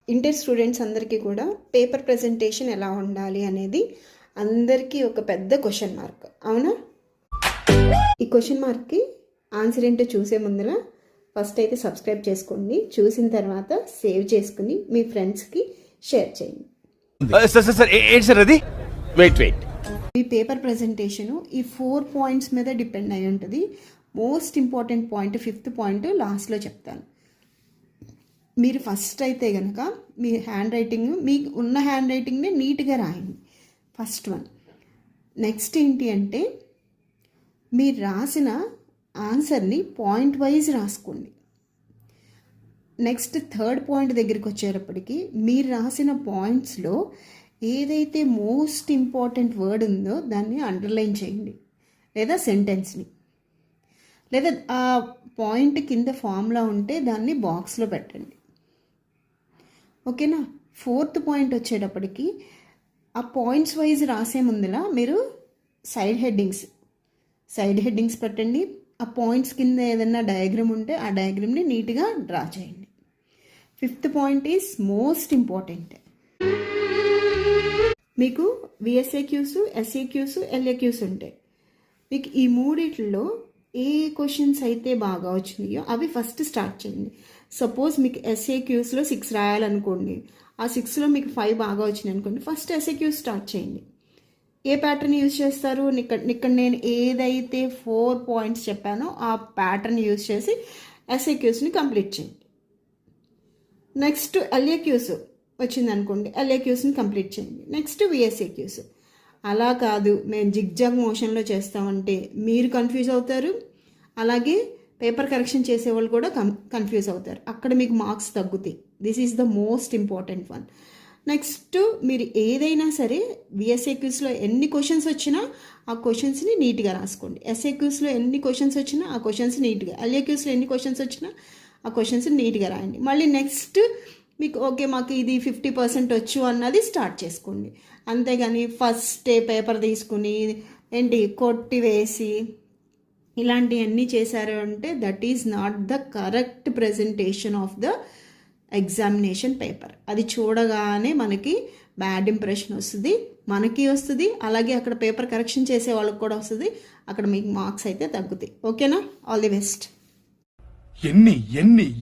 Inter students అందరికీ కూడా paper presentation ఎలా ఉండాలి అనేది అందరికీ ఒక పెద్ద క్వశ్చన్ మార్క్. అవునా? ఈ క్వశ్చన్ మార్క్కి ఆన్సర్ ఏంటో చూసే ముందర ఫస్ట్ అయితే సబ్స్క్రైబ్ చేసుకోండి. చూసిన తర్వాత సేవ్ చేసుకుని మీ ఫ్రెండ్స్కి షేర్ చేయండి. ఈ పేపర్ ప్రజెంటేషను ఈ 4 పాయింట్స్ మీద డిపెండ్ అయి ఉంటుంది. Most important point 5th point లాస్ట్లో చెప్తాను. మీరు ఫస్ట్ అయితే కనుక మీ హ్యాండ్ రైటింగ్, మీకు ఉన్న హ్యాండ్ రైటింగ్ని నీట్గా రాయండి. First one. నెక్స్ట్ ఏంటి అంటే మీరు రాసిన ఆన్సర్ని పాయింట్ వైజ్ రాసుకోండి. నెక్స్ట్ థర్డ్ పాయింట్ దగ్గరికి వచ్చేటప్పటికి మీరు రాసిన పాయింట్స్లో ఏదైతే మోస్ట్ ఇంపార్టెంట్ వర్డ్ ఉందో దాన్ని అండర్లైన్ చేయండి, లేదా సెంటెన్స్ని, లేదా ఆ పాయింట్ కింద ఫార్ములా ఉంటే దాన్ని బాక్స్లో పెట్టండి. ఓకేనా? 4th పాయింట్ వచ్చేటప్పటికి ఆ పాయింట్స్ వైజ్ రాసే ముందర మీరు సైడ్ హెడ్డింగ్స్ పెట్టండి. ఆ పాయింట్స్ కింద ఏదైనా డయాగ్రామ్ ఉంటే ఆ డయాగ్రామ్ని నీట్గా డ్రా చేయండి. 5th point is most important. మీకు విఎస్ఏక్యూస్, ఎస్ఏక్యూస్, ఎల్ఏక్యూస్ ఉంటాయి. మీకు ఈ మూడిట్లో ఏ క్వశ్చన్స్ అయితే బాగా వచ్చినాయో అవి ఫస్ట్ స్టార్ట్ చేయండి. సపోజ్ మీకు ఎస్ఏక్యూస్లో 6 రాయాలనుకోండి, ఆ 6లో మీకు 5 బాగా వచ్చినాయి అనుకోండి, ఫస్ట్ ఎస్ఏక్యూస్ స్టార్ట్ చేయండి. ఏ ప్యాటర్న్ యూజ్ చేస్తారు? ఇక్కడ నేను ఏదైతే 4 పాయింట్స్ చెప్పానో ఆ ప్యాటర్న్ యూజ్ చేసి ఎస్ఏక్యూస్ని కంప్లీట్ చేయండి. నెక్స్ట్ ఎల్ఏక్యూస్ వచ్చిందనుకోండి, ఎల్ఏక్యూస్ని కంప్లీట్ చేయండి. Next VSAQs. అలా కాదు మేము జిగ్జాగ్ మోషన్లో చేస్తామంటే మీరు కన్ఫ్యూజ్ అవుతారు, అలాగే పేపర్ కరెక్షన్ చేసేవాళ్ళు కూడా కన్ఫ్యూజ్ అవుతారు. అక్కడ మీకు మార్క్స్ తగ్గుతాయి. This is the most important one. Next మీరు ఏదైనా సరే విఎస్ఏక్యూస్లో ఎన్ని క్వశ్చన్స్ వచ్చినా ఆ క్వశ్చన్స్ని నీట్గా రాసుకోండి. ఎస్ఏక్యూస్లో ఎన్ని క్వశ్చన్స్ వచ్చినా ఆ క్వశ్చన్స్ నీట్గా, ఎల్ఏక్యూస్లో ఎన్ని క్వశ్చన్స్ వచ్చినా ఆ క్వశ్చన్స్ నీట్గా రాయండి. మళ్ళీ నెక్స్ట్ మీకు ఓకే మాకు ఇది 50% వచ్చు అన్నది స్టార్ట్ చేసుకోండి. అంతేగాని ఫస్ట్ పేపర్ తీసుకుని కొట్టి వేసి ఇలాంటివన్నీ చేశారు అంటే that is not the correct presentation of the examination paper. అది చూడగానే మనకి బ్యాడ్ ఇంప్రెషన్ వస్తుంది, మనకి వస్తుంది, అలాగే అక్కడ పేపర్ కరెక్షన్ చేసే వాళ్ళకి కూడా వస్తుంది. అక్కడ మీకు మార్క్స్ అయితే తగ్గుతాయి. ఓకేనా? All the best.